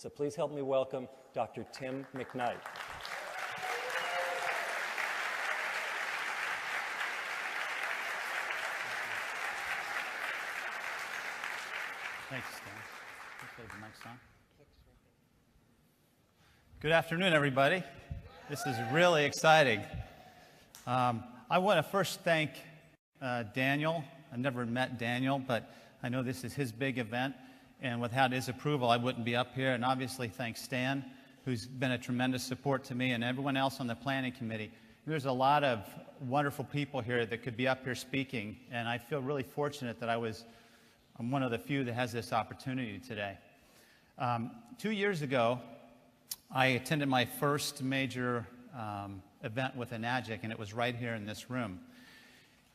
So please help me welcome Dr. Tim Mcknight. Thanks, Stan. Okay, the mic's on. Good afternoon, everybody. This is really exciting. I want to first thank Daniel. I've never met Daniel, but I know this is his big event, and without his approval, I wouldn't be up here. And obviously, thanks Stan, who's been a tremendous support to me, and everyone else on the planning committee. There's a lot of wonderful people here that could be up here speaking, and I feel really fortunate that I'm one of the few that has this opportunity today. 2 years ago, I attended my first major event with Enagic, and it was right here in this room.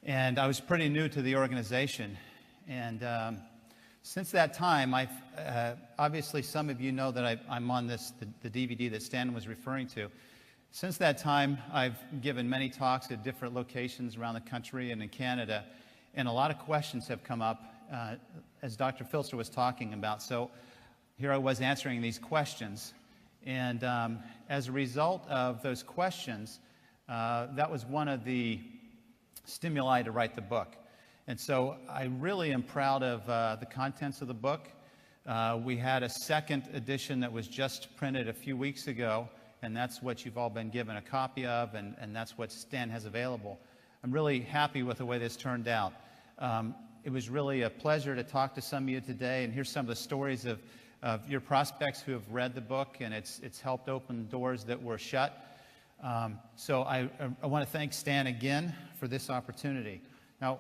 And I was pretty new to the organization. And since that time, obviously some of you know that I'm on the DVD that Stan was referring to. Since that time, I've given many talks at different locations around the country and in Canada, and a lot of questions have come up as Dr. Filster was talking about. So here I was answering these questions. And as a result of those questions, that was one of the stimuli to write the book. And so I really am proud of the contents of the book. We had a second edition that was just printed a few weeks ago, and that's what you've all been given a copy of, and that's what Stan has available. I'm really happy with the way this turned out. It was really a pleasure to talk to some of you today and hear some of the stories of your prospects who have read the book, and it's helped open doors that were shut. So I want to thank Stan again for this opportunity. Now,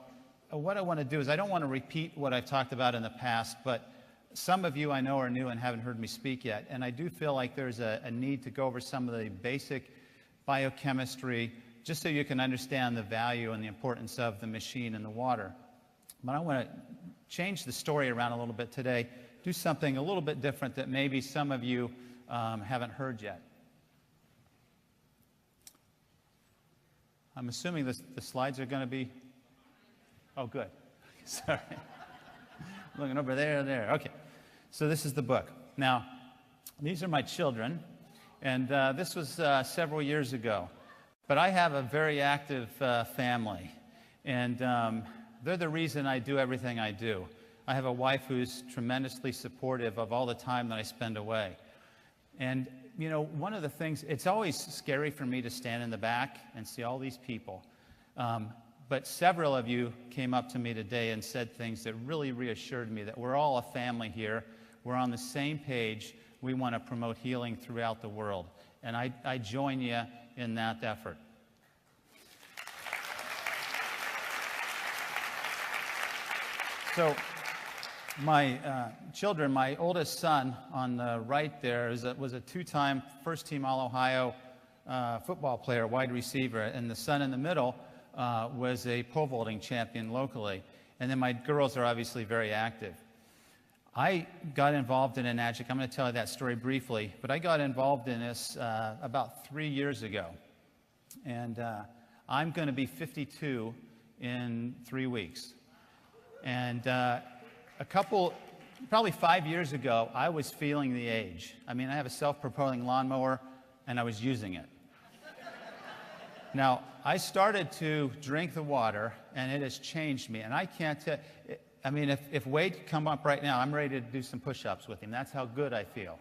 what I want to do is I don't want to repeat what I've talked about in the past, but some of you I know are new and haven't heard me speak yet, and I do feel like there's a need to go over some of the basic biochemistry just so you can understand the value and the importance of the machine and the water. But I want to change the story around a little bit today, do something a little bit different that maybe some of you haven't heard yet. I'm assuming the slides are going to be... Oh, good. Sorry. Looking over there. Okay. So this is the book. Now, these are my children, and this was several years ago. But I have a very active family, and they're the reason I do everything I do. I have a wife who's tremendously supportive of all the time that I spend away. And, you know, one of the things, it's always scary for me to stand in the back and see all these people. But several of you came up to me today and said things that really reassured me that we're all a family here. We're on the same page. We want to promote healing throughout the world. And I join you in that effort. So my children, my oldest son on the right there was a two-time first-team All-Ohio football player, wide receiver, and the son in the middle was a pole vaulting champion locally. And then my girls are obviously very active. I got involved in Enagic. I'm going to tell you that story briefly, but I got involved in this about 3 years ago. And I'm going to be 52 in 3 weeks. And probably 5 years ago, I was feeling the age. I mean, I have a self-propelling lawnmower, and I was using it. Now, I started to drink the water, and it has changed me. And I can't tell, I mean, if Wade could come up right now, I'm ready to do some push-ups with him. That's how good I feel.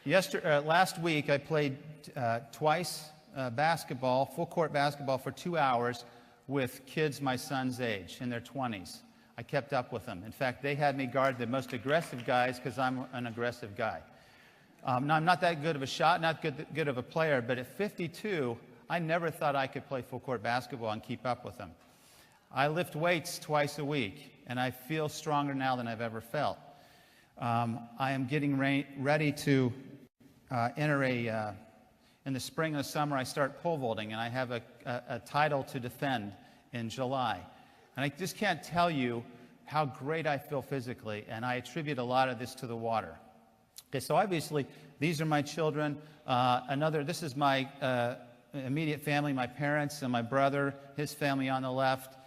Last week, I played twice basketball, full-court basketball for 2 hours with kids my son's age, in their 20s. I kept up with them. In fact, they had me guard the most aggressive guys because I'm an aggressive guy. Now, I'm not that good of a shot, not good of a player, but at 52, I never thought I could play full-court basketball and keep up with them. I lift weights twice a week, and I feel stronger now than I've ever felt. I am getting ready to enter in the spring and the summer, I start pole vaulting, and I have a title to defend in July. And I just can't tell you how great I feel physically, and I attribute a lot of this to the water. Okay, so obviously, these are my children. This is my immediate family, my parents and my brother, his family on the left.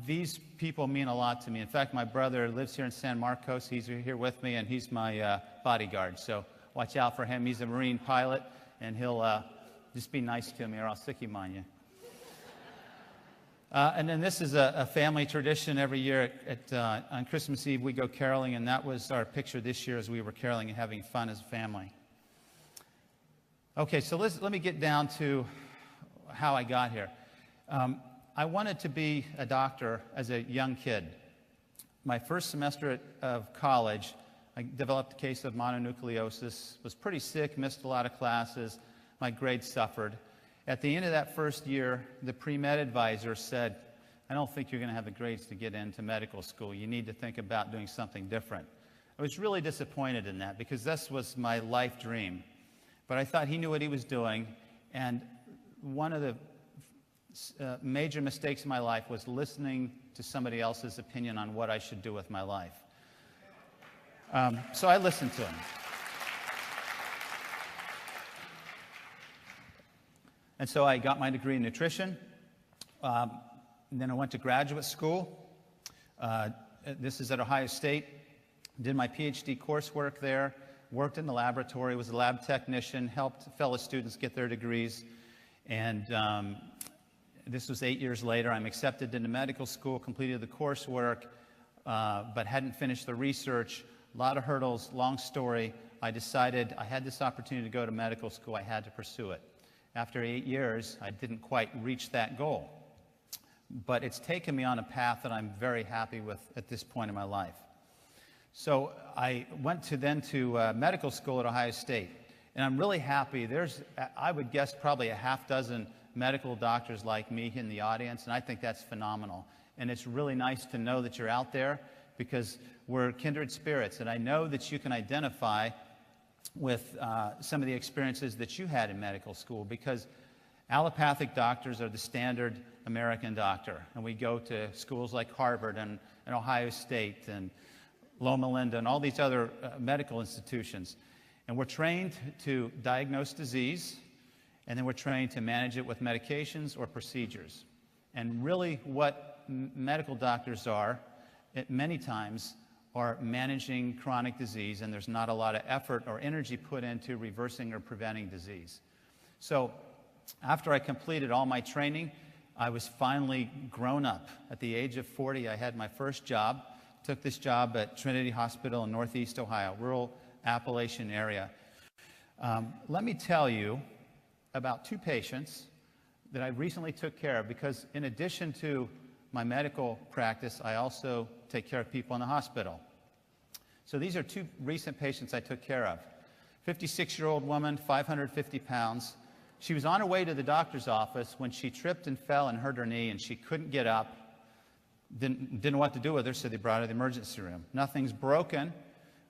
These people mean a lot to me. In fact, my brother lives here in San Marcos. He's here with me, and he's my bodyguard. So watch out for him. He's a Marine pilot, and he'll just be nice to me, or I'll sick him on you. And then this is a family tradition. Every year on Christmas Eve, we go caroling, and that was our picture this year as we were caroling and having fun as a family. Okay, so let me get down to how I got here. I wanted to be a doctor as a young kid. My first semester of college, I developed a case of mononucleosis, was pretty sick, missed a lot of classes, my grades suffered. At the end of that first year, the pre-med advisor said, I don't think you're going to have the grades to get into medical school. You need to think about doing something different. I was really disappointed in that because this was my life dream. But I thought he knew what he was doing, and one of the major mistakes in my life was listening to somebody else's opinion on what I should do with my life. So I listened to him. And so I got my degree in nutrition. Then I went to graduate school. This is at Ohio State. Did my PhD coursework there. Worked in the laboratory. Was a lab technician. Helped fellow students get their degrees. And this was 8 years later. I'm accepted into medical school. Completed the coursework, but hadn't finished the research. A lot of hurdles. Long story. I decided I had this opportunity to go to medical school. I had to pursue it. After 8 years, I didn't quite reach that goal. But it's taken me on a path that I'm very happy with at this point in my life. So I went to medical school at Ohio State. And I'm really happy. There's, I would guess, probably a half dozen medical doctors like me in the audience. And I think that's phenomenal. And it's really nice to know that you're out there because we're kindred spirits. And I know that you can identify with some of the experiences that you had in medical school because allopathic doctors are the standard American doctor. And we go to schools like Harvard and Ohio State and Loma Linda and all these other medical institutions. And we're trained to diagnose disease, and then we're trained to manage it with medications or procedures. And really what medical doctors are, many times, are managing chronic disease, and there's not a lot of effort or energy put into reversing or preventing disease. So after I completed all my training, I was finally grown up. At the age of 40, I had my first job. Took this job at Trinity Hospital in Northeast Ohio, rural Appalachian area. Let me tell you about two patients that I recently took care of because in addition to my medical practice, I also take care of people in the hospital. So these are two recent patients I took care of. 56-year-old woman, 550 pounds. She was on her way to the doctor's office when she tripped and fell and hurt her knee, and she couldn't get up. Didn't know what to do with her, so they brought her to the emergency room. Nothing's broken,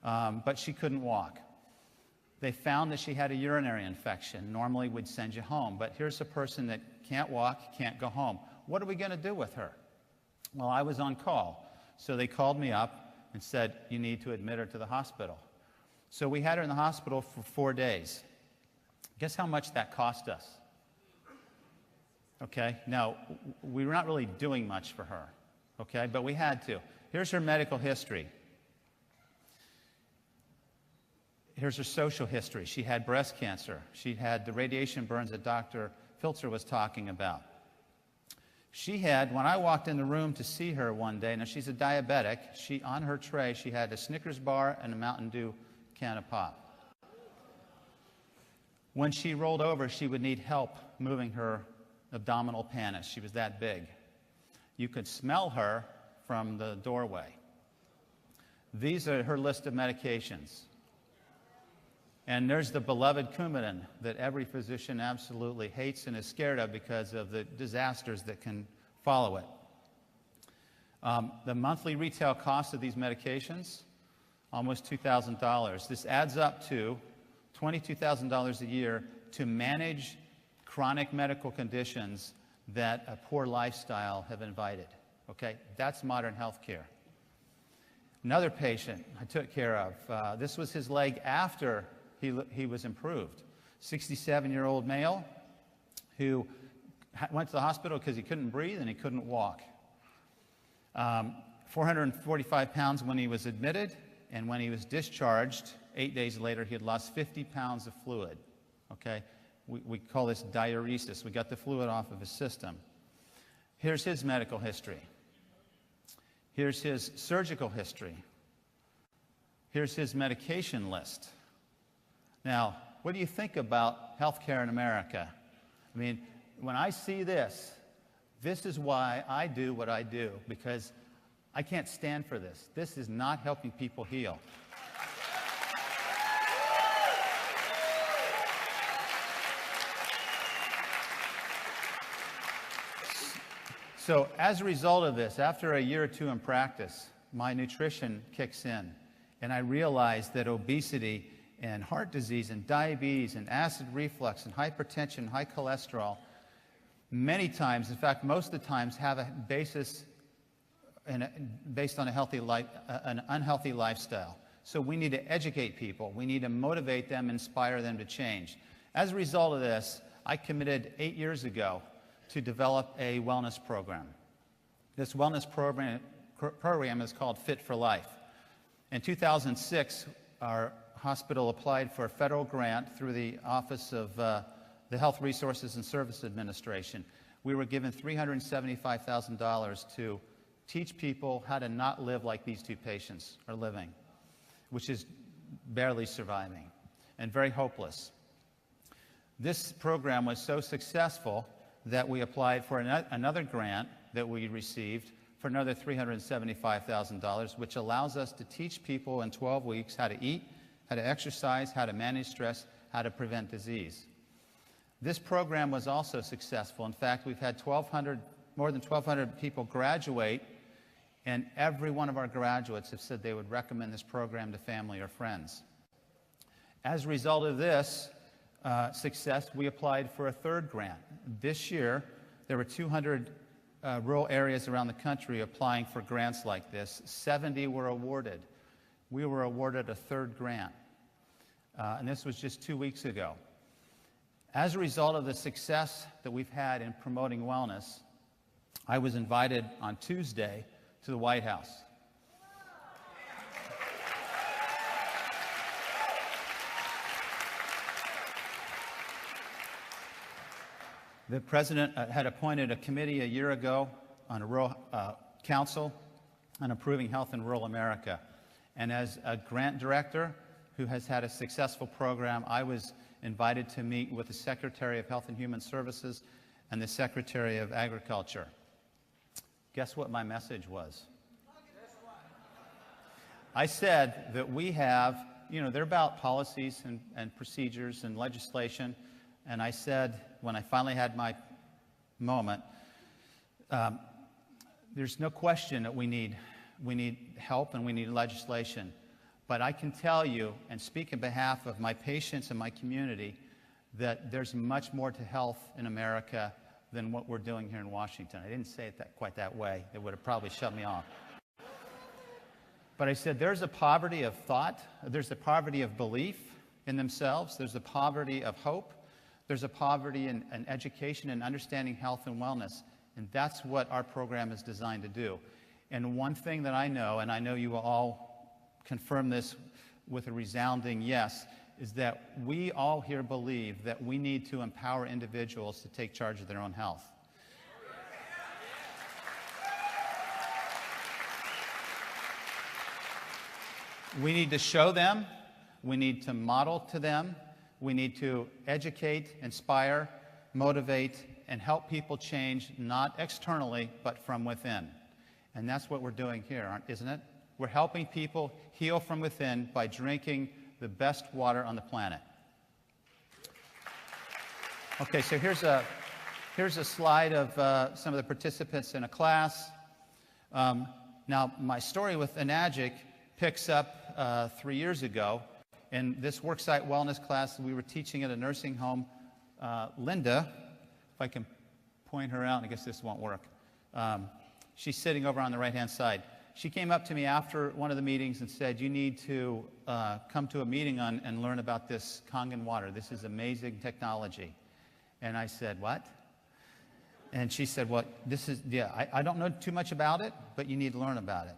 but she couldn't walk. They found that she had a urinary infection. Normally, we'd send you home, but here's a person that can't walk, can't go home. What are we going to do with her? Well, I was on call, so they called me up and said, you need to admit her to the hospital. So we had her in the hospital for 4 days. Guess how much that cost us? Okay, now, we were not really doing much for her, okay, but we had to. Here's her medical history. Here's her social history. She had breast cancer. She had the radiation burns that Dr. Filzer was talking about. She had, when I walked in the room to see her one day, now she's a diabetic, on her tray, she had a Snickers bar and a Mountain Dew can of pop. When she rolled over, she would need help moving her abdominal pannus. She was that big. You could smell her from the doorway. These are her list of medications. And there's the beloved Coumadin that every physician absolutely hates and is scared of because of the disasters that can follow it. The monthly retail cost of these medications, almost $2,000. This adds up to $22,000 a year to manage chronic medical conditions that a poor lifestyle have invited. Okay, that's modern health care. Another patient I took care of, this was his leg after he was improved. 67-year-old male who went to the hospital because he couldn't breathe and he couldn't walk. 445 pounds when he was admitted, and when he was discharged, 8 days later, he had lost 50 pounds of fluid. Okay? We call this diuresis. We got the fluid off of his system. Here's his medical history. Here's his surgical history. Here's his medication list. Now, what do you think about healthcare in America? I mean, when I see this, this is why I do what I do, because I can't stand for this. This is not helping people heal. So as a result of this, after a year or two in practice, my nutrition kicks in, and I realize that obesity and heart disease and diabetes and acid reflux and hypertension, high cholesterol, many times, in fact, most of the times, have a basis based on an unhealthy lifestyle. So we need to educate people. We need to motivate them, inspire them to change. As a result of this, I committed 8 years ago to develop a wellness program. This wellness program is called Fit for Life. In 2006, our hospital applied for a federal grant through the Office of the Health Resources and Service Administration. We were given $375,000 to teach people how to not live like these two patients are living, which is barely surviving and very hopeless. This program was so successful that we applied for another grant that we received for another $375,000, which allows us to teach people in 12 weeks how to eat, how to exercise, how to manage stress, how to prevent disease. This program was also successful. In fact, we've had more than 1,200 people graduate, and every one of our graduates have said they would recommend this program to family or friends. As a result of this success, we applied for a third grant. This year, there were 200 rural areas around the country applying for grants like this. 70 were awarded. We were awarded a third grant, and this was just 2 weeks ago. As a result of the success that we've had in promoting wellness, I was invited on Tuesday to the White House. The president had appointed a committee a year ago on a rural council on improving health in rural America. And as a grant director who has had a successful program, I was invited to meet with the Secretary of Health and Human Services and the Secretary of Agriculture. Guess what my message was? I said that we have, they're about policies and procedures and legislation. And I said, when I finally had my moment, there's no question that we need help and we need legislation. But I can tell you and speak on behalf of my patients and my community that there's much more to health in America than what we're doing here in Washington. I didn't say it quite that way. It would have probably shut me off. But I said there's a poverty of thought, there's a poverty of belief in themselves, there's a poverty of hope, there's a poverty in education and understanding health and wellness, and that's what our program is designed to do. And one thing that I know, and I know you will all confirm this with a resounding yes, is that we all here believe that we need to empower individuals to take charge of their own health. We need to show them, we need to model to them, we need to educate, inspire, motivate, and help people change, not externally, but from within. And that's what we're doing here, isn't it? We're helping people heal from within by drinking the best water on the planet. Okay, so here's a slide of some of the participants in a class. Now, my story with Enagic picks up 3 years ago. In this worksite wellness class we were teaching at a nursing home, Linda, if I can point her out, I guess this won't work. She's sitting over on the right-hand side. She came up to me after one of the meetings and said, you need to come to a meeting and learn about this Kangen Water. This is amazing technology. And I said, what? And she said, well, I don't know too much about it, but you need to learn about it.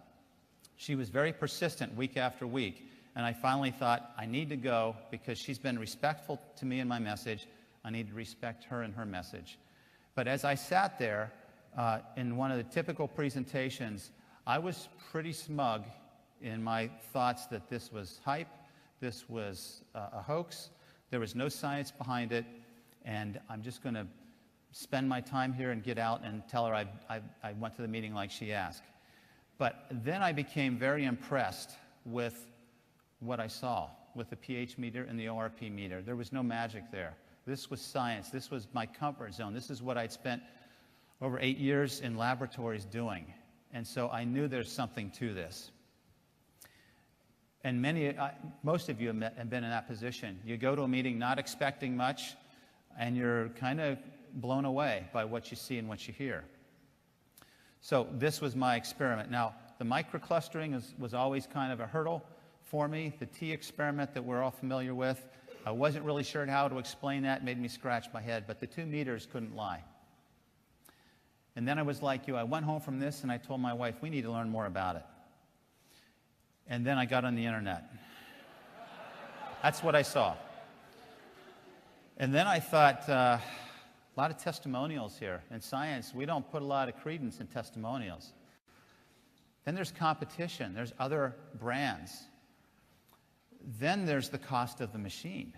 She was very persistent week after week. And I finally thought, I need to go because she's been respectful to me in my message. I need to respect her and her message. But as I sat there in one of the typical presentations, I was pretty smug in my thoughts that this was hype, this was a hoax, there was no science behind it, and I'm just going to spend my time here and get out and tell her I went to the meeting like she asked. But then I became very impressed with what I saw with the pH meter and the ORP meter. There was no magic there. This was science. This was my comfort zone. This is what I'd spent over 8 years in laboratories doing. And so I knew there's something to this. And most of you have been in that position. You go to a meeting not expecting much, and you're kind of blown away by what you see and what you hear. So this was my experiment. Now, the microclustering was always kind of a hurdle for me. The T experiment that we're all familiar with, I wasn't really sure how to explain that. It made me scratch my head, but the 2 meters couldn't lie. And then I was like you. I went home from this, and I told my wife, we need to learn more about it. And then I got on the internet. That's what I saw. And then I thought, a lot of testimonials here. In science, we don't put a lot of credence in testimonials. Then there's competition. There's other brands. Then there's the cost of the machine.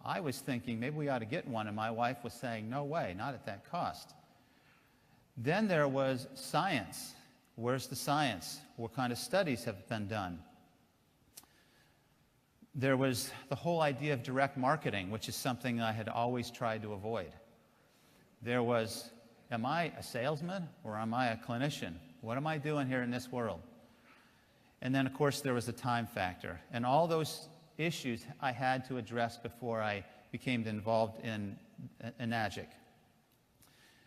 I was thinking maybe we ought to get one, and my wife was saying, no way, not at that cost. Then there was science. Where's the science? What kind of studies have been done? There was the whole idea of direct marketing, which is something I had always tried to avoid. There was, am I a salesman or am I a clinician? What am I doing here in this world? And then, of course, there was the time factor. And all those issues I had to address before I became involved in Enagic.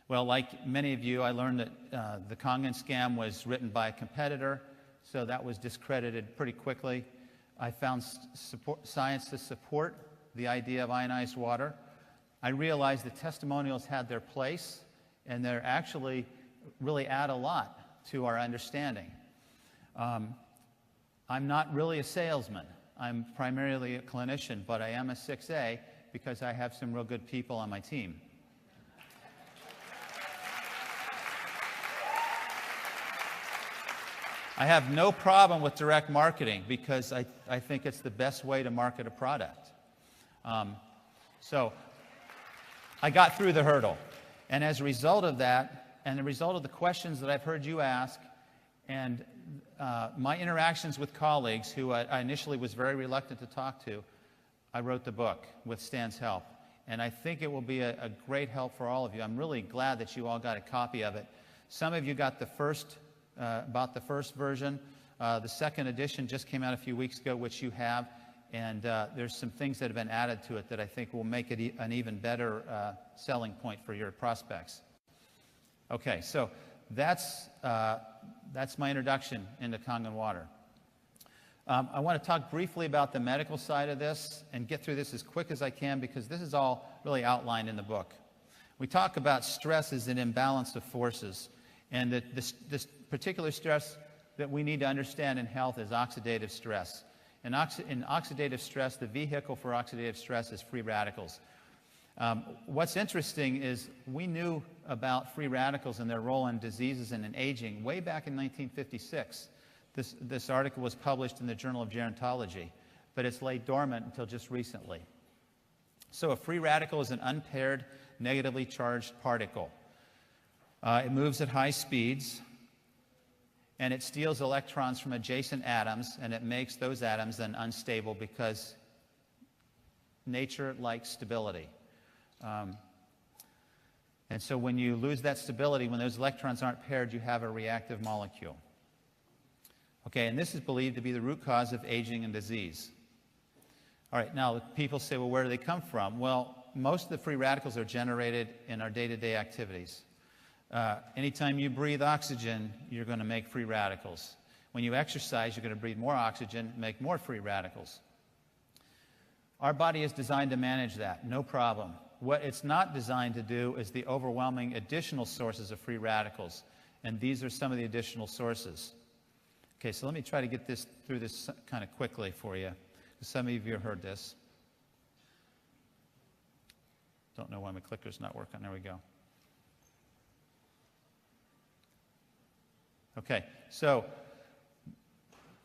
Well, like many of you, I learned that the Kangen scam was written by a competitor, so that was discredited pretty quickly. I found science to support the idea of ionized water. I realized that testimonials had their place, and they actually really add a lot to our understanding. I'm not really a salesman. I'm primarily a clinician, but I am a 6A because I have some real good people on my team. I have no problem with direct marketing because I think it's the best way to market a product. So I got through the hurdle. And as a result of that, and the result of the questions that I've heard you ask, and my interactions with colleagues who I initially was very reluctant to talk to, I wrote the book with Stan's help. And I think it will be a great help for all of you. I'm really glad that you all got a copy of it. Some of you got the first about the first version. The second edition just came out a few weeks ago, which you have, and there's some things that have been added to it that I think will make it an even better selling point for your prospects. Okay, so that's my introduction into Kangen Water. I want to talk briefly about the medical side of this and get through this as quick as I can because this is all really outlined in the book. We talk about stress as an imbalance of forces, and that this particular stress that we need to understand in health is oxidative stress. In oxidative stress, the vehicle for oxidative stress is free radicals. What's interesting is we knew about free radicals and their role in diseases and in aging way back in 1956. This article was published in the Journal of Gerontology, but it's laid dormant until just recently. So a free radical is an unpaired, negatively charged particle. It moves at high speeds, and it steals electrons from adjacent atoms, and it makes those atoms then unstable because nature likes stability. And so when you lose that stability, when those electrons aren't paired, you have a reactive molecule. Okay, and this is believed to be the root cause of aging and disease. All right, now people say, well, where do they come from? Well, most of the free radicals are generated in our day-to-day activities. Anytime you breathe oxygen, you're going to make free radicals. When you exercise, you're going to breathe more oxygen, make more free radicals. Our body is designed to manage that, no problem. What it's not designed to do is the overwhelming additional sources of free radicals. And these are some of the additional sources. Okay, so let me try to get through this kind of quickly for you. Some of you have heard this. Don't know why my clicker's not working. There we go. Okay, so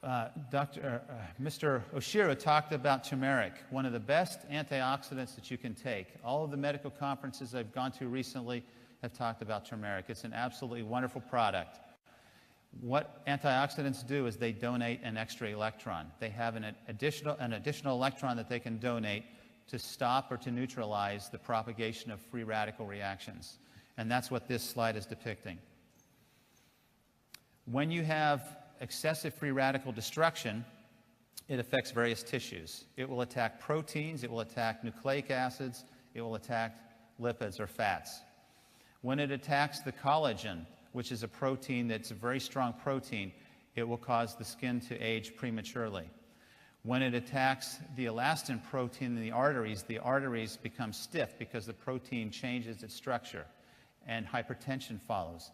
Mr. Oshiro talked about turmeric, one of the best antioxidants that you can take. All of the medical conferences I've gone to recently have talked about turmeric. It's an absolutely wonderful product. What antioxidants do is they donate an extra electron. They have an additional electron that they can donate to stop or to neutralize the propagation of free radical reactions. And that's what this slide is depicting. When you have excessive free radical destruction, it affects various tissues. It will attack proteins, it will attack nucleic acids, it will attack lipids or fats. When it attacks the collagen, which is a protein that's a very strong protein, it will cause the skin to age prematurely. When it attacks the elastin protein in the arteries become stiff because the protein changes its structure, and hypertension follows.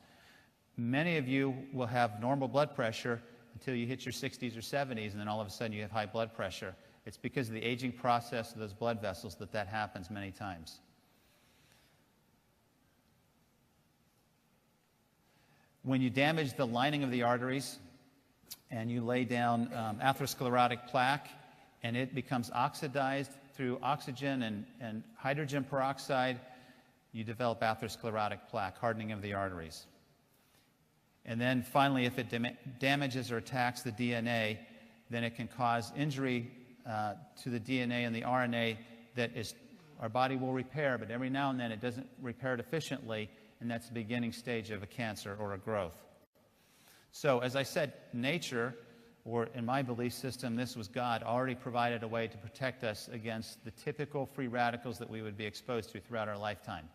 Many of you will have normal blood pressure until you hit your 60s or 70s, and then all of a sudden you have high blood pressure. It's because of the aging process of those blood vessels that happens many times. When you damage the lining of the arteries and you lay down atherosclerotic plaque and it becomes oxidized through oxygen and hydrogen peroxide, you develop atherosclerotic plaque, hardening of the arteries. And then finally, if it damages or attacks the DNA, then it can cause injury to the DNA and the RNA that our body will repair, but every now and then it doesn't repair it efficiently, and that's the beginning stage of a cancer or a growth. So, as I said, nature, or in my belief system, this was God, already provided a way to protect us against the typical free radicals that we would be exposed to throughout our lifetime.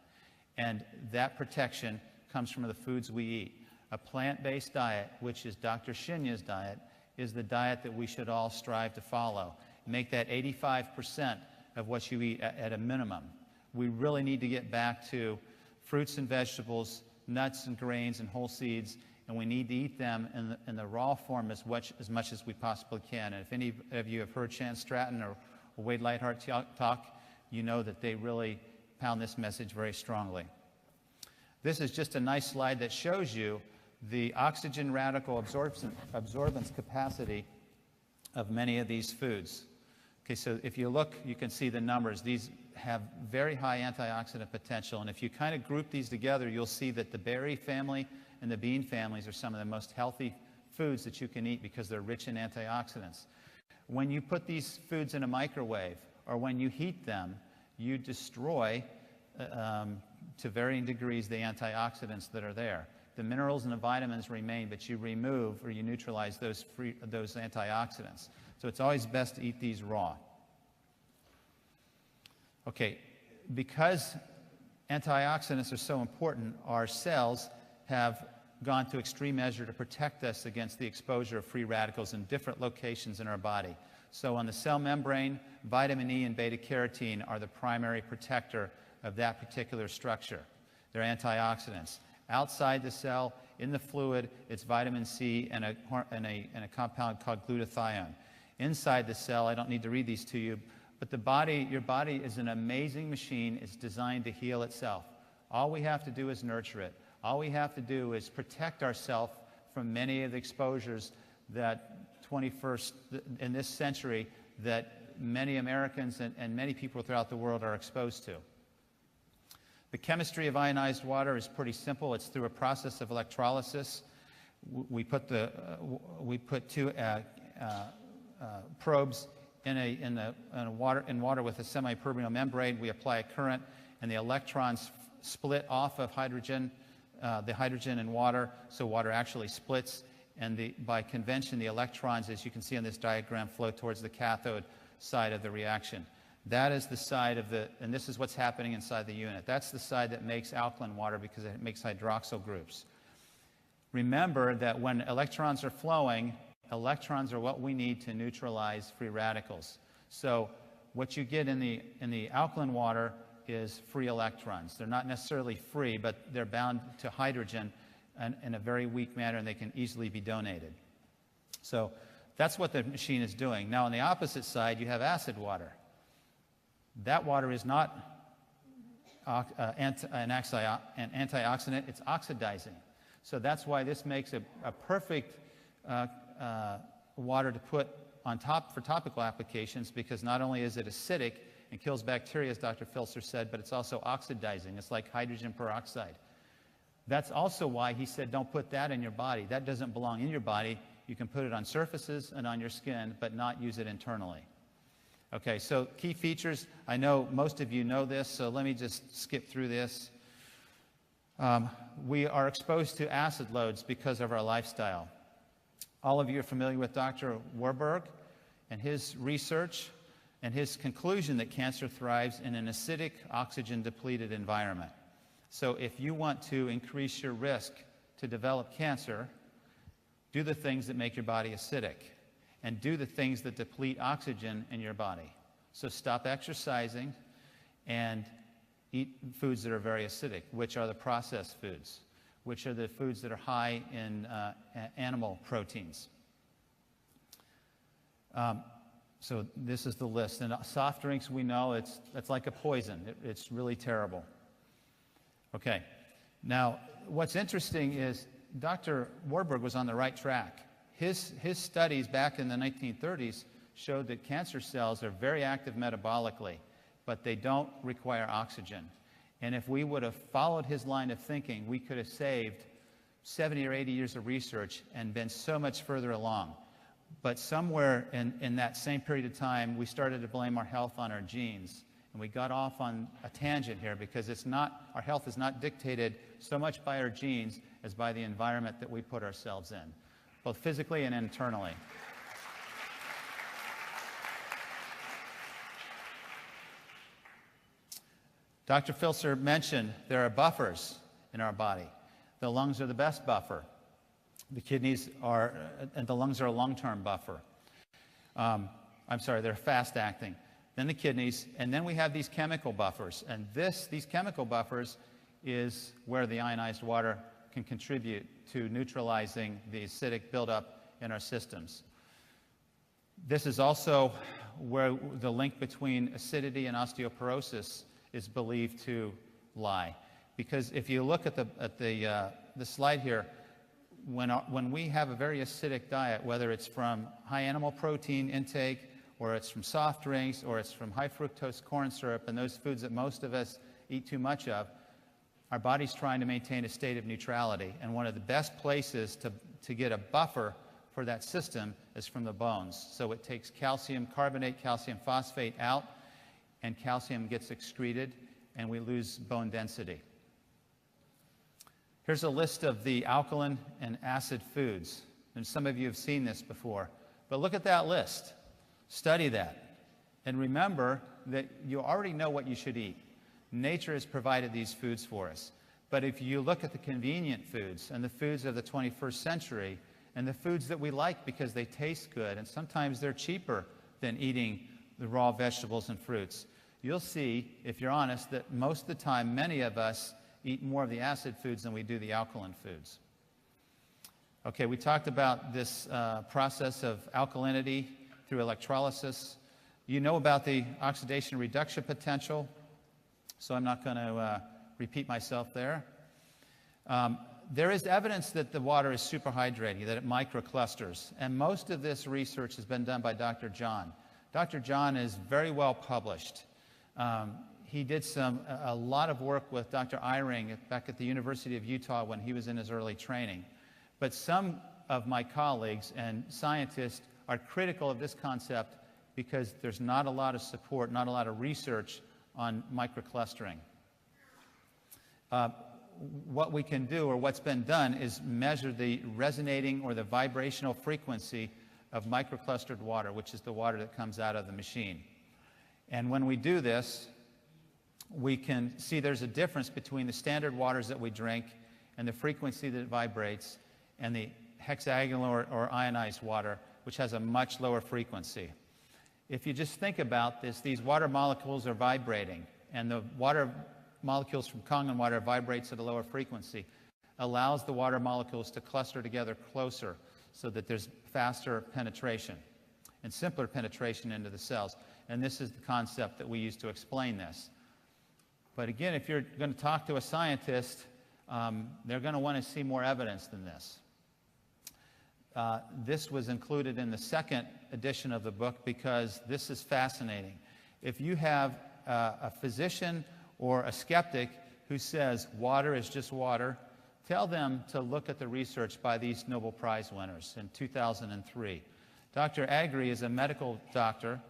And that protection comes from the foods we eat. A plant-based diet, which is Dr. Shinya's diet, is the diet that we should all strive to follow. Make that 85% of what you eat at a minimum. We really need to get back to fruits and vegetables, nuts and grains and whole seeds, and we need to eat them in the raw form as much as we possibly can. And if any of you have heard Chan Stratton or Wade Lightheart talk, you know that they really pound this message very strongly. This is just a nice slide that shows you the oxygen radical absorbance capacity of many of these foods. Okay, so if you look, you can see the numbers. These have very high antioxidant potential, and if you kind of group these together, you'll see that the berry family and the bean families are some of the most healthy foods that you can eat because they're rich in antioxidants. When you put these foods in a microwave, or when you heat them, you destroy, to varying degrees, the antioxidants that are there. The minerals and the vitamins remain, but you remove or you neutralize those antioxidants. So it's always best to eat these raw. Okay, because antioxidants are so important, our cells have gone to extreme measure to protect us against the exposure of free radicals in different locations in our body. So on the cell membrane, vitamin E and beta-carotene are the primary protector of that particular structure. They're antioxidants. Outside the cell, in the fluid, it's vitamin C and a compound called glutathione. Inside the cell, I don't need to read these to you, but your body is an amazing machine. It's designed to heal itself. All we have to do is nurture it. All we have to do is protect ourselves from many of the exposures that in this century, that many Americans and many people throughout the world are exposed to. The chemistry of ionized water is pretty simple. It's through a process of electrolysis. We put two probes in water with a semi-permeable membrane. We apply a current, and the electrons split off of the hydrogen in water, so water actually splits. And by convention, the electrons, as you can see on this diagram, flow towards the cathode side of the reaction. That is the side of and this is what's happening inside the unit. That's the side that makes alkaline water because it makes hydroxyl groups. Remember that when electrons are flowing, electrons are what we need to neutralize free radicals. So what you get in the alkaline water is free electrons. They're not necessarily free, but they're bound to hydrogen in a very weak manner, and they can easily be donated. So that's what the machine is doing. Now, on the opposite side, you have acid water. That water is not an antioxidant, it's oxidizing. So that's why this makes a perfect water to put on top for topical applications, because not only is it acidic and kills bacteria, as Dr. Filser said, but it's also oxidizing. It's like hydrogen peroxide. That's also why he said don't put that in your body. That doesn't belong in your body. You can put it on surfaces and on your skin, but not use it internally. Okay, so key features. I know most of you know this, so let me just skip through this. We are exposed to acid loads because of our lifestyle. All of you are familiar with Dr. Warburg and his research and his conclusion that cancer thrives in an acidic, oxygen-depleted environment. So if you want to increase your risk to develop cancer, do the things that make your body acidic, and do the things that deplete oxygen in your body. So stop exercising and eat foods that are very acidic, which are the processed foods, which are the foods that are high in animal proteins. So this is the list. And soft drinks, we know it's like a poison. It's really terrible. Okay. Now, what's interesting is Dr. Warburg was on the right track. His studies back in the 1930s showed that cancer cells are very active metabolically, but they don't require oxygen. And if we would have followed his line of thinking, we could have saved 70 or 80 years of research and been so much further along. But somewhere in that same period of time, we started to blame our health on our genes. And we got off on a tangent here, because our health is not dictated so much by our genes as by the environment that we put ourselves in, both physically and internally. Dr. Filser mentioned there are buffers in our body. The lungs are the best buffer. The kidneys are, and the lungs are a long-term buffer. They're fast-acting. Then the kidneys, and then we have these chemical buffers. And these chemical buffers is where the ionized water can contribute to neutralizing the acidic buildup in our systems. This is also where the link between acidity and osteoporosis is believed to lie. Because if you look at the slide here, when we have a very acidic diet, whether it's from high animal protein intake, or it's from soft drinks, or it's from high fructose corn syrup, and those foods that most of us eat too much of, our body's trying to maintain a state of neutrality. And one of the best places to get a buffer for that system is from the bones. So it takes calcium carbonate, calcium phosphate out, and calcium gets excreted, and we lose bone density. Here's a list of the alkaline and acid foods. And some of you have seen this before. But look at that list. Study that. And remember that you already know what you should eat. Nature has provided these foods for us. But if you look at the convenient foods and the foods of the 21st century and the foods that we like because they taste good, and sometimes they're cheaper than eating the raw vegetables and fruits, you'll see, if you're honest, that most of the time many of us eat more of the acid foods than we do the alkaline foods. Okay, we talked about this process of alkalinity through electrolysis. You know about the oxidation reduction potential, so I'm not going to repeat myself there. There is evidence that the water is superhydrating, that it microclusters, and most of this research has been done by Dr. John. Dr. John is very well published. He did a lot of work with Dr. Eyring back at the University of Utah when he was in his early training. But some of my colleagues and scientists are critical of this concept because there's not a lot of support, not a lot of research on microclustering. What we can do, or what's been done, is measure the resonating or the vibrational frequency of microclustered water, which is the water that comes out of the machine. And when we do this, we can see there's a difference between the standard waters that we drink and the frequency that it vibrates, and the hexagonal or ionized water, which has a much lower frequency. If you just think about this, these water molecules are vibrating, and the water molecules from Kangen water vibrates at a lower frequency, allows the water molecules to cluster together closer so that there's faster penetration and simpler penetration into the cells. And this is the concept that we use to explain this. But again, if you're going to talk to a scientist, they're going to want to see more evidence than this. This was included in the second edition of the book because this is fascinating. If you have a physician or a skeptic who says water is just water, tell them to look at the research by these Nobel Prize winners in 2003. Dr. Agri is a medical doctor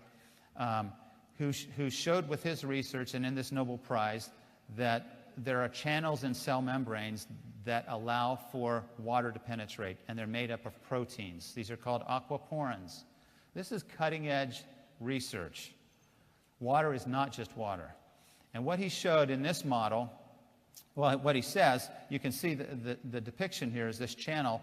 who showed with his research and in this Nobel Prize that there are channels in cell membranes that allow for water to penetrate, and they're made up of proteins. These are called aquaporins. This is cutting-edge research. Water is not just water. And what he showed in this model, well, what he says, you can see the depiction here is this channel.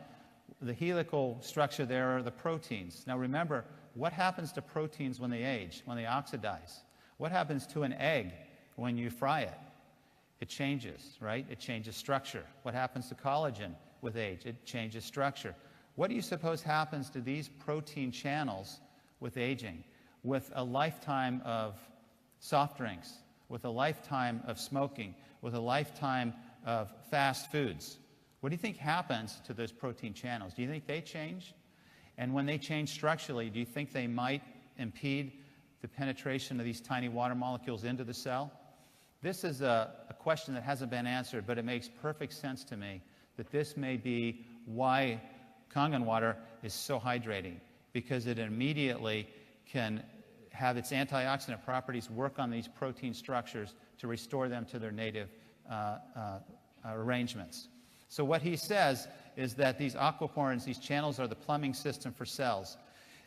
The helical structure there are the proteins. Now remember, what happens to proteins when they age, when they oxidize? What happens to an egg when you fry it? It changes, right? It changes structure. What happens to collagen with age? It changes structure. What do you suppose happens to these protein channels with aging, with a lifetime of soft drinks, with a lifetime of smoking, with a lifetime of fast foods? What do you think happens to those protein channels? Do you think they change? And when they change structurally, do you think they might impede the penetration of these tiny water molecules into the cell? This is a question that hasn't been answered, but it makes perfect sense to me that this may be why Kangen water is so hydrating, because it immediately can have its antioxidant properties work on these protein structures to restore them to their native arrangements. So what he says is that these aquaporins, these channels, are the plumbing system for cells.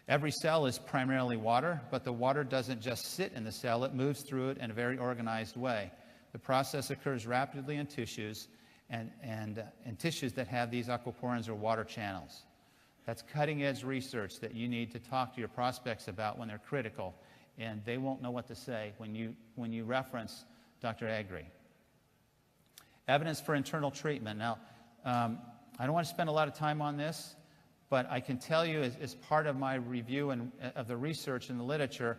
Every cell is primarily water, but the water doesn't just sit in the cell, it moves through it in a very organized way. The process occurs rapidly in tissues, and in tissues that have these aquaporins or water channels. That's cutting-edge research that you need to talk to your prospects about when they're critical, and they won't know what to say when you reference Dr. Agri. Evidence for internal treatment. Now, I don't want to spend a lot of time on this, but I can tell you as part of my review of the research in the literature,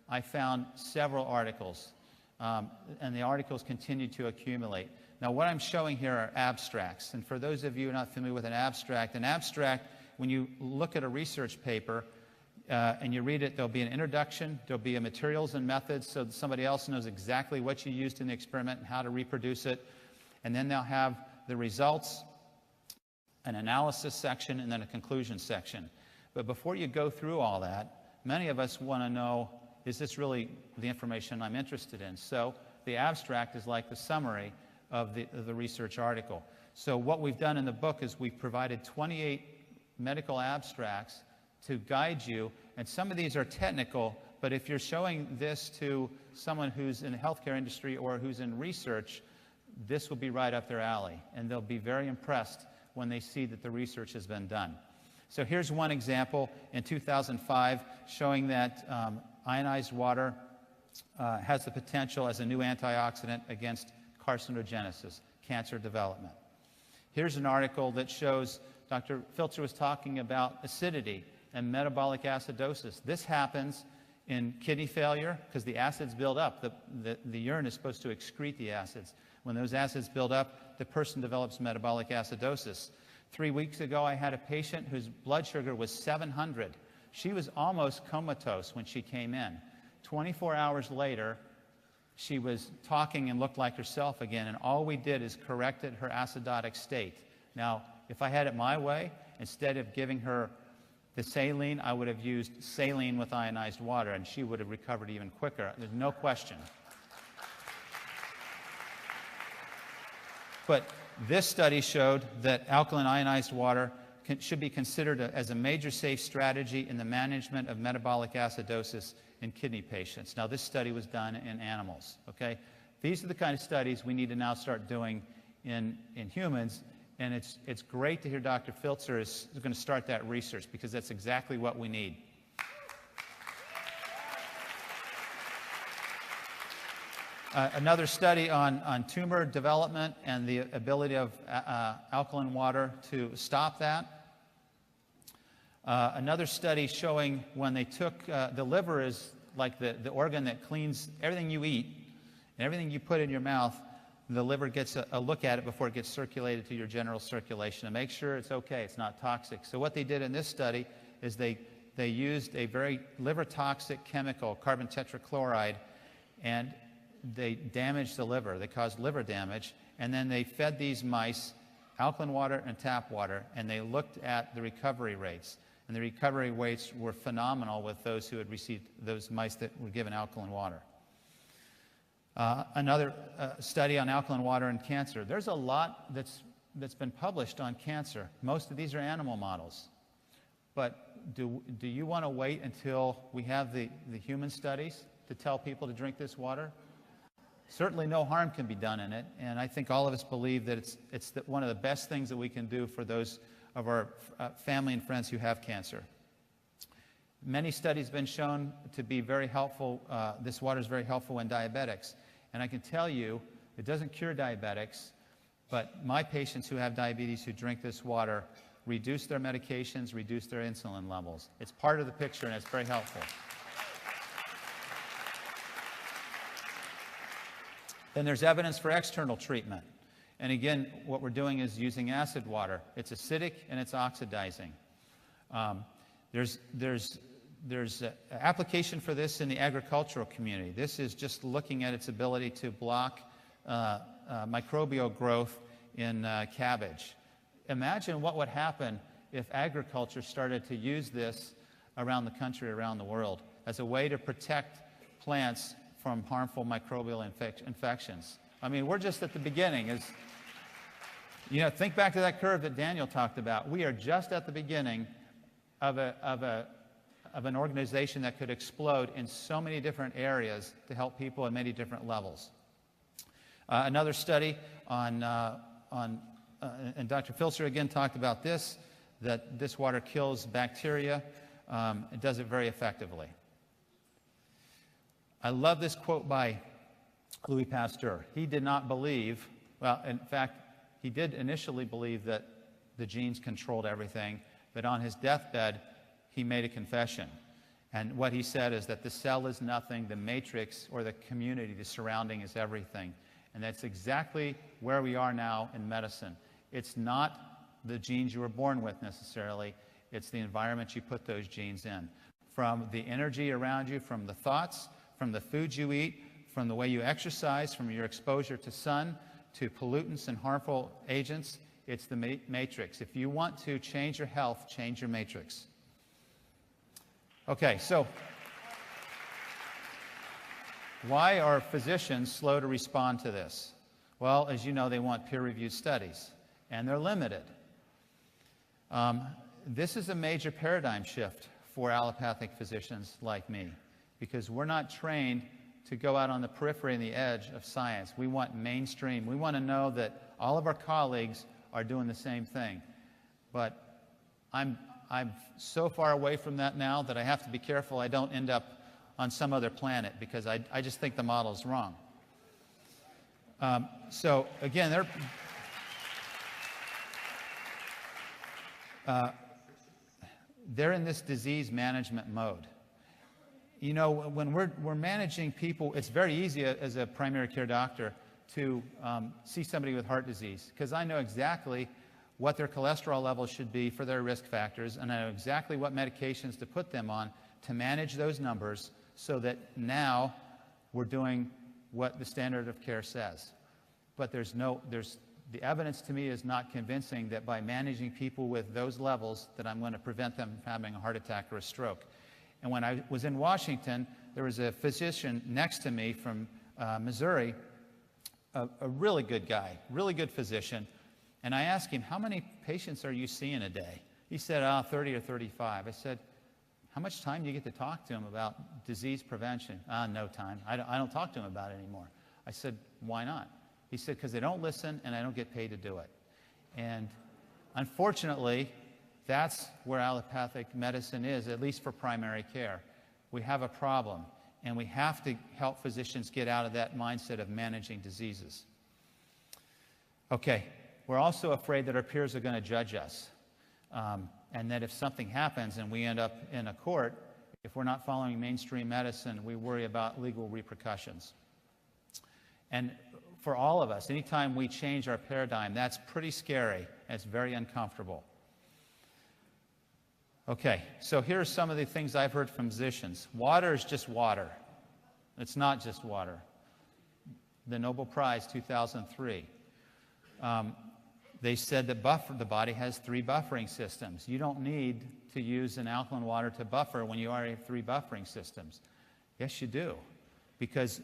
I found several articles, and the articles continue to accumulate. Now, what I'm showing here are abstracts, and for those of you who are not familiar with an abstract, when you look at a research paper and you read it, there'll be an introduction, there'll be a materials and methods so that somebody else knows exactly what you used in the experiment and how to reproduce it, and then they'll have the results, an analysis section, and then a conclusion section. But before you go through all that, many of us want to know, is this really the information I'm interested in? So the abstract is like the summary of the research article. So what we've done in the book is we've provided 28 medical abstracts to guide you, and some of these are technical, but if you're showing this to someone who's in the healthcare industry or who's in research, this will be right up their alley, and they'll be very impressed when they see that the research has been done. So here's one example in 2005 showing that ionized water has the potential as a new antioxidant against carcinogenesis, cancer development. Here's an article that shows Dr. Filzer was talking about acidity and metabolic acidosis. This happens in kidney failure because the acids build up. The urine is supposed to excrete the acids. When those acids build up, the person develops metabolic acidosis. 3 weeks ago, I had a patient whose blood sugar was 700. She was almost comatose when she came in. 24 hours later, she was talking and looked like herself again, and all we did is corrected her acidotic state. Now, if I had it my way, instead of giving her the saline, I would have used saline with ionized water, and she would have recovered even quicker. There's no question. But this study showed that alkaline ionized water should be considered as a major safe strategy in the management of metabolic acidosis in kidney patients. Now, this study was done in animals, okay? These are the kind of studies we need to now start doing in humans, and it's great to hear Dr. Filzer is going to start that research because that's exactly what we need. Another study on tumor development and the ability of alkaline water to stop that. Another study showing when they took, the liver is like the organ that cleans everything you eat and everything you put in your mouth. The liver gets a look at it before it gets circulated to your general circulation to make sure it's okay, it's not toxic. So what they did in this study is they used a very liver toxic chemical, carbon tetrachloride, and they damaged the liver. They caused liver damage, and then they fed these mice alkaline water and tap water, and they looked at the recovery rates. And the recovery rates were phenomenal with those who had received, those mice that were given alkaline water. Another study on alkaline water and cancer. There's a lot that's been published on cancer. Most of these are animal models. But do you want to wait until we have the human studies to tell people to drink this water? Certainly no harm can be done in it, and I think all of us believe that it's one of the best things that we can do for those of our family and friends who have cancer. Many studies have been shown to be very helpful. This water is very helpful in diabetics. And I can tell you, it doesn't cure diabetics, but my patients who have diabetes who drink this water reduce their medications, reduce their insulin levels. It's part of the picture, and it's very helpful. Then there's evidence for external treatment. And again, what we're doing is using acid water. It's acidic and it's oxidizing. There's application for this in the agricultural community. This is just looking at its ability to block microbial growth in cabbage. Imagine what would happen if agriculture started to use this around the country, around the world, as a way to protect plants from harmful microbial infections. I mean, we're just at the beginning. Think back to that curve that Daniel talked about. We are just at the beginning of an organization that could explode in so many different areas to help people at many different levels. Another study and Dr. Filzer again talked about this, that this water kills bacteria. It does it very effectively. I love this quote by Louis Pasteur. He did not believe, well, in fact, he did initially believe that the genes controlled everything, but on his deathbed, he made a confession. And what he said is that the cell is nothing, the matrix or the community, the surrounding is everything. And that's exactly where we are now in medicine. It's not the genes you were born with necessarily, it's the environment you put those genes in. From the energy around you, from the thoughts, from the foods you eat, from the way you exercise, from your exposure to sun, to pollutants and harmful agents, it's the matrix. If you want to change your health, change your matrix. Okay, so why are physicians slow to respond to this? Well, as you know, they want peer-reviewed studies, and they're limited. This is a major paradigm shift for allopathic physicians like me, because we're not trained to go out on the periphery and the edge of science. We want mainstream. We want to know that all of our colleagues are doing the same thing. But I'm so far away from that now that I have to be careful I don't end up on some other planet, because I just think the model is wrong. So again, they're in this disease management mode. You know, when we're managing people, it's very easy as a primary care doctor to see somebody with heart disease, because I know exactly what their cholesterol levels should be for their risk factors, and I know exactly what medications to put them on to manage those numbers so that now we're doing what the standard of care says. But the evidence to me is not convincing that by managing people with those levels that I'm going to prevent them from having a heart attack or a stroke. And when I was in Washington, there was a physician next to me from Missouri, a really good guy, really good physician. And I asked him, how many patients are you seeing a day? He said, 30 or 35. I said, how much time do you get to talk to him about disease prevention? No time. I don't talk to him about it anymore. I said, why not? He said, because they don't listen and I don't get paid to do it. And unfortunately, that's where allopathic medicine is, at least for primary care. We have a problem. And we have to help physicians get out of that mindset of managing diseases. Okay, we're also afraid that our peers are going to judge us. And that if something happens and we end up in a court, if we're not following mainstream medicine, we worry about legal repercussions. And for all of us, anytime we change our paradigm, that's pretty scary. And it's very uncomfortable. Okay, so here's some of the things I've heard from physicians. Water is just water. It's not just water. The Nobel Prize 2003. They said that the body has 3 buffering systems. You don't need to use an alkaline water to buffer when you already have 3 buffering systems. Yes, you do. Because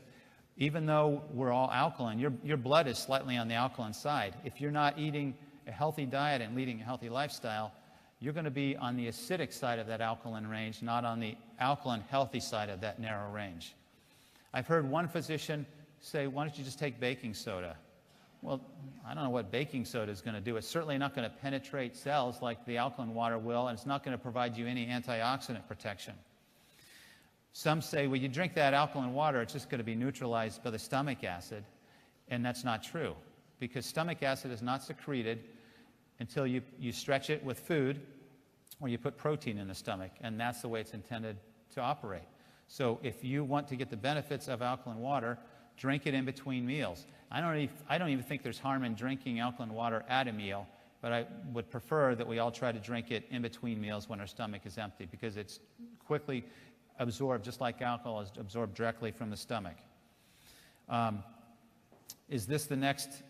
even though we're all alkaline, your blood is slightly on the alkaline side. If you're not eating a healthy diet and leading a healthy lifestyle, you're going to be on the acidic side of that alkaline range, not on the alkaline healthy side of that narrow range. I've heard one physician say, why don't you just take baking soda? Well, I don't know what baking soda is going to do. It's certainly not going to penetrate cells like the alkaline water will, and it's not going to provide you any antioxidant protection. Some say, well, you drink that alkaline water, it's just going to be neutralized by the stomach acid, and that's not true, because stomach acid is not secreted until you stretch it with food or you put protein in the stomach, and that's the way it's intended to operate. So if you want to get the benefits of alkaline water, drink it in between meals. I don't even think there's harm in drinking alkaline water at a meal, but I would prefer that we all try to drink it in between meals when our stomach is empty, because it's quickly absorbed, just like alcohol is absorbed directly from the stomach. Is this the next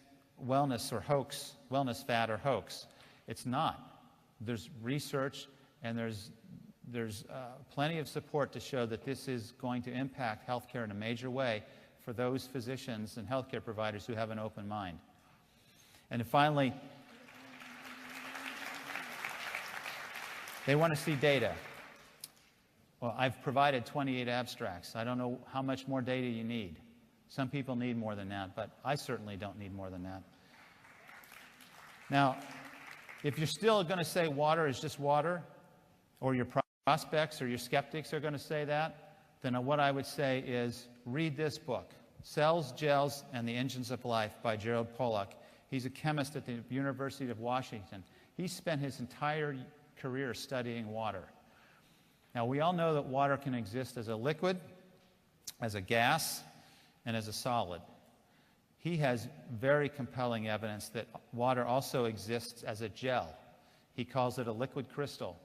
wellness or hoax, wellness fad or hoax? It's not. There's research and there's plenty of support to show that this is going to impact healthcare in a major way for those physicians and healthcare providers who have an open mind. And finally, they want to see data. Well, I've provided 28 abstracts. I don't know how much more data you need. Some people need more than that, but I certainly don't need more than that. Now, if you're still going to say water is just water, or your prospects or your skeptics are going to say that, then what I would say is read this book, Cells, Gels, and the Engines of Life by Gerald Pollack. He's a chemist at the University of Washington. He spent his entire career studying water. Now, we all know that water can exist as a liquid, as a gas, and as a solid. He has very compelling evidence that water also exists as a gel. He calls it a liquid crystal.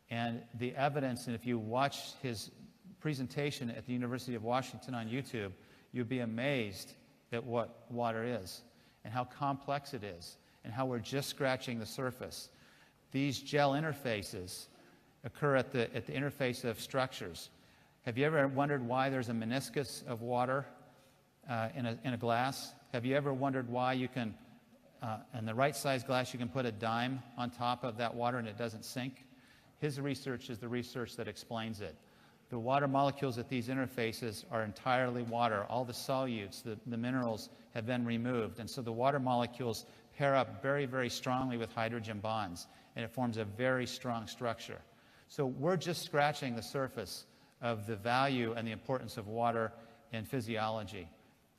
And the evidence, and if you watch his presentation at the University of Washington on YouTube, you'll be amazed at what water is and how complex it is and how we're just scratching the surface. These gel interfaces occur at the interface of structures. Have you ever wondered why there's a meniscus of water in a glass? Have you ever wondered why you can, in the right size glass, you can put a dime on top of that water and it doesn't sink? His research is the research that explains it. The water molecules at these interfaces are entirely water. All the solutes, the minerals, have been removed. And so the water molecules pair up very, very strongly with hydrogen bonds, and it forms a very strong structure. So we're just scratching the surface of the value and the importance of water in physiology.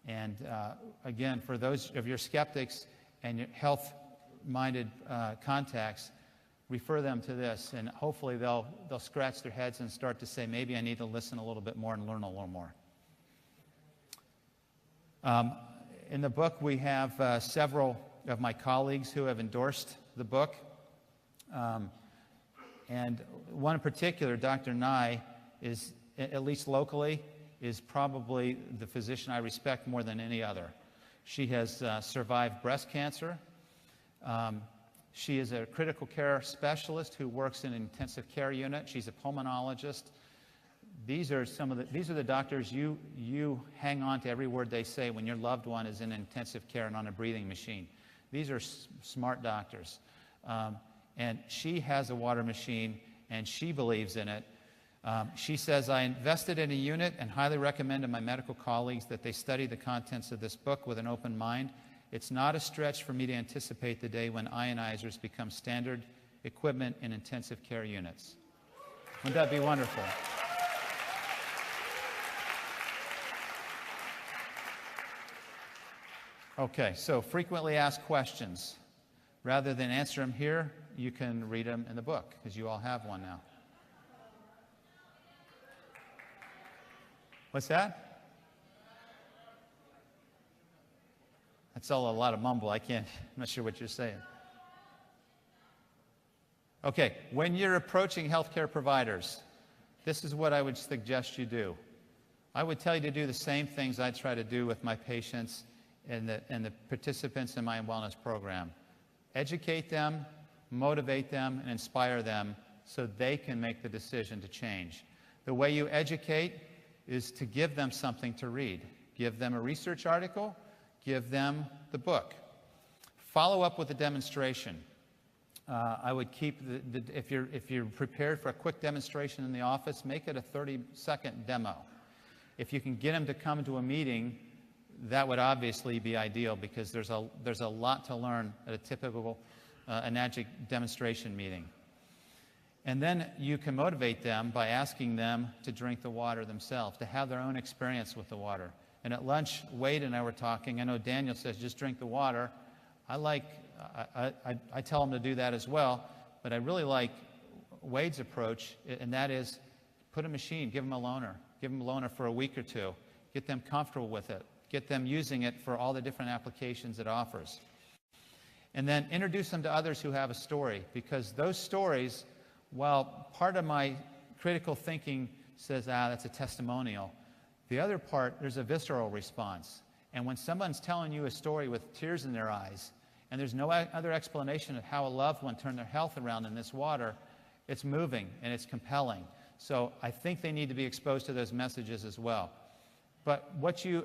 And again, for those of your skeptics and your health-minded contacts, refer them to this, and hopefully they'll scratch their heads and start to say, maybe I need to listen a little bit more and learn a little more. In the book, we have several of my colleagues who have endorsed the book. And one in particular, Dr. Nye, is, at least locally, is probably the physician I respect more than any other. She has survived breast cancer. She is a critical care specialist who works in an intensive care unit. She's a pulmonologist. These are the doctors you hang on to every word they say when your loved one is in intensive care and on a breathing machine. These are smart doctors. And she has a water machine, and she believes in it. She says, I invested in a unit and highly recommend to my medical colleagues that they study the contents of this book with an open mind. It's not a stretch for me to anticipate the day when ionizers become standard equipment in intensive care units. Wouldn't that be wonderful? Okay, so frequently asked questions. Rather than answer them here, you can read them in the book, because you all have one now. What's that? That's all a lot of mumble. I'm not sure what you're saying. Okay, when you're approaching healthcare providers, this is what I would suggest you do. I would tell you to do the same things I try to do with my patients and the participants in my wellness program. Educate them, motivate them, and inspire them so they can make the decision to change. The way you educate is to give them something to read. Give them a research article, give them the book. Follow up with a demonstration. I would keep, if you're prepared for a quick demonstration in the office, make it a 30-second demo. If you can get them to come to a meeting, that would obviously be ideal, because there's a lot to learn at a typical enagic demonstration meeting. And then you can motivate them by asking them to drink the water themselves, to have their own experience with the water. And at lunch, Wade and I were talking. I know Daniel says just drink the water. I tell them to do that as well, but I really like Wade's approach, and that is put a machine, give them a loaner for a week or two, get them comfortable with it, get them using it for all the different applications it offers. And then introduce them to others who have a story, because those stories, while part of my critical thinking says, that's a testimonial, the other part, there's a visceral response. And when someone's telling you a story with tears in their eyes, and there's no other explanation of how a loved one turned their health around in this water, it's moving and it's compelling. So I think they need to be exposed to those messages as well. But what you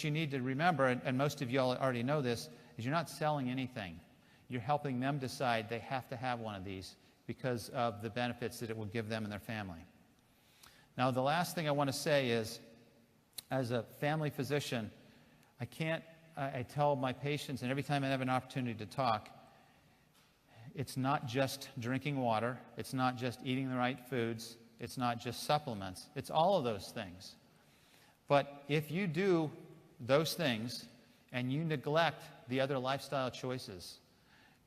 need to remember, and most of you all already know this, is you're not selling anything. You're helping them decide they have to have one of these because of the benefits that it will give them and their family. Now, the last thing I want to say is, as a family physician, I tell my patients, and every time I have an opportunity to talk, it's not just drinking water, it's not just eating the right foods, it's not just supplements, it's all of those things. But if you do those things and you neglect the other lifestyle choices,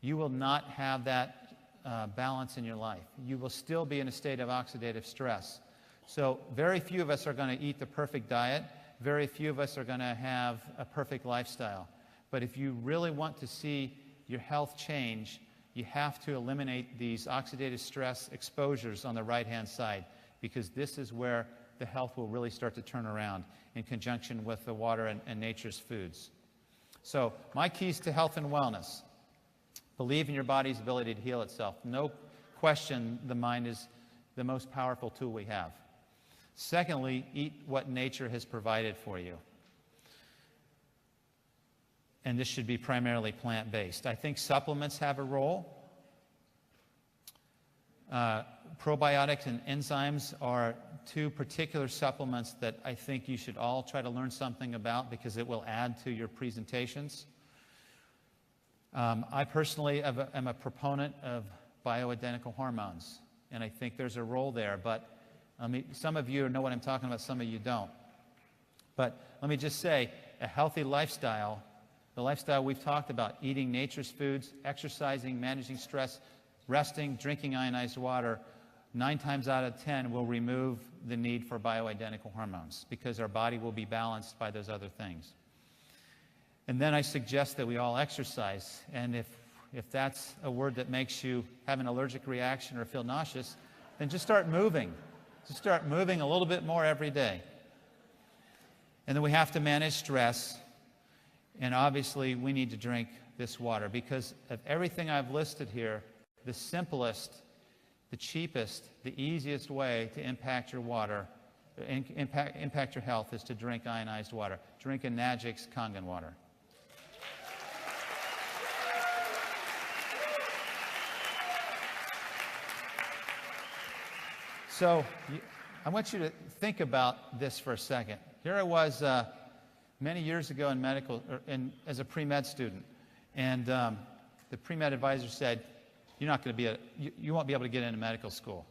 you will not have that balance in your life. You will still be in a state of oxidative stress. So very few of us are going to eat the perfect diet. Very few of us are going to have a perfect lifestyle. But if you really want to see your health change, you have to eliminate these oxidative stress exposures on the right-hand side, because this is where the health will really start to turn around in conjunction with the water and nature's foods. So my keys to health and wellness: believe in your body's ability to heal itself. No question, the mind is the most powerful tool we have. Secondly, eat what nature has provided for you. And this should be primarily plant-based. I think supplements have a role. Probiotics and enzymes are two particular supplements that I think you should all try to learn something about, because it will add to your presentations. I personally am a proponent of bioidentical hormones, and I think there's a role there, but some of you know what I'm talking about, some of you don't. But let me just say, a healthy lifestyle, the lifestyle we've talked about, eating nature's foods, exercising, managing stress, resting, drinking ionized water, 9 times out of 10 will remove the need for bioidentical hormones, because our body will be balanced by those other things. And then I suggest that we all exercise. And if that's a word that makes you have an allergic reaction or feel nauseous, then just start moving. Just start moving a little bit more every day. And then we have to manage stress. And obviously, we need to drink this water, because of everything I've listed here, the simplest, the cheapest, the easiest way to impact your water, impact your health, is to drink ionized water. Drink Enagic's Kangen Water. So I want you to think about this for a second. Here I was many years ago in as a pre-med student, and the pre-med advisor said, you won't be able to get into medical school.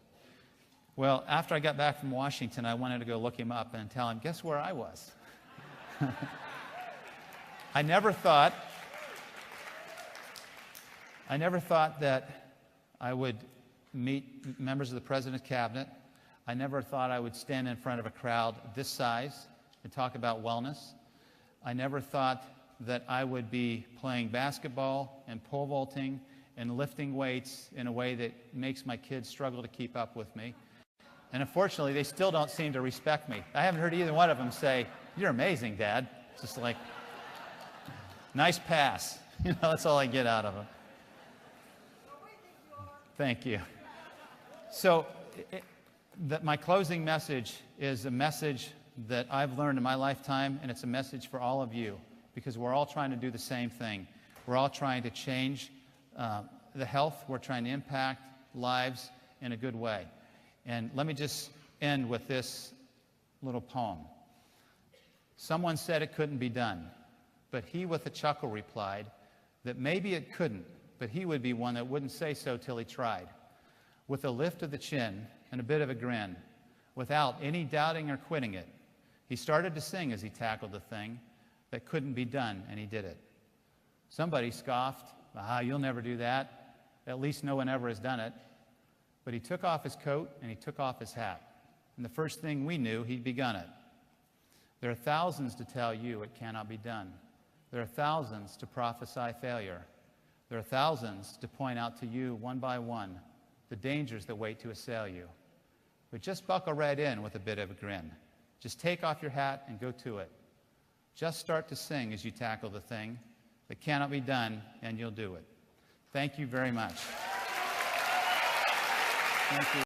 Well, after I got back from Washington, I wanted to go look him up and tell him, guess where I was? I never thought that I would meet members of the President's Cabinet. I never thought I would stand in front of a crowd this size and talk about wellness. I never thought that I would be playing basketball and pole vaulting and lifting weights in a way that makes my kids struggle to keep up with me. And unfortunately, they still don't seem to respect me. I haven't heard either one of them say, "You're amazing, Dad." It's just like, nice pass. You know, that's all I get out of them. Thank you. So my closing message is a message that I've learned in my lifetime, and it's a message for all of you, because we're all trying to do the same thing. We're all trying to change the health. We're trying to impact lives in a good way. And let me just end with this little poem. Someone said it couldn't be done, but he with a chuckle replied that maybe it couldn't, but he would be one that wouldn't say so till he tried. With a lift of the chin and a bit of a grin, without any doubting or quitting it, he started to sing as he tackled the thing that couldn't be done, and he did it. Somebody scoffed, "You'll never do that. At least no one ever has done it." But he took off his coat and he took off his hat. And the first thing we knew, he'd begun it. There are thousands to tell you it cannot be done. There are thousands to prophesy failure. There are thousands to point out to you one by one the dangers that wait to assail you. But just buckle right in with a bit of a grin. Just take off your hat and go to it. Just start to sing as you tackle the thing that cannot be done, and you'll do it. Thank you very much. Thank you.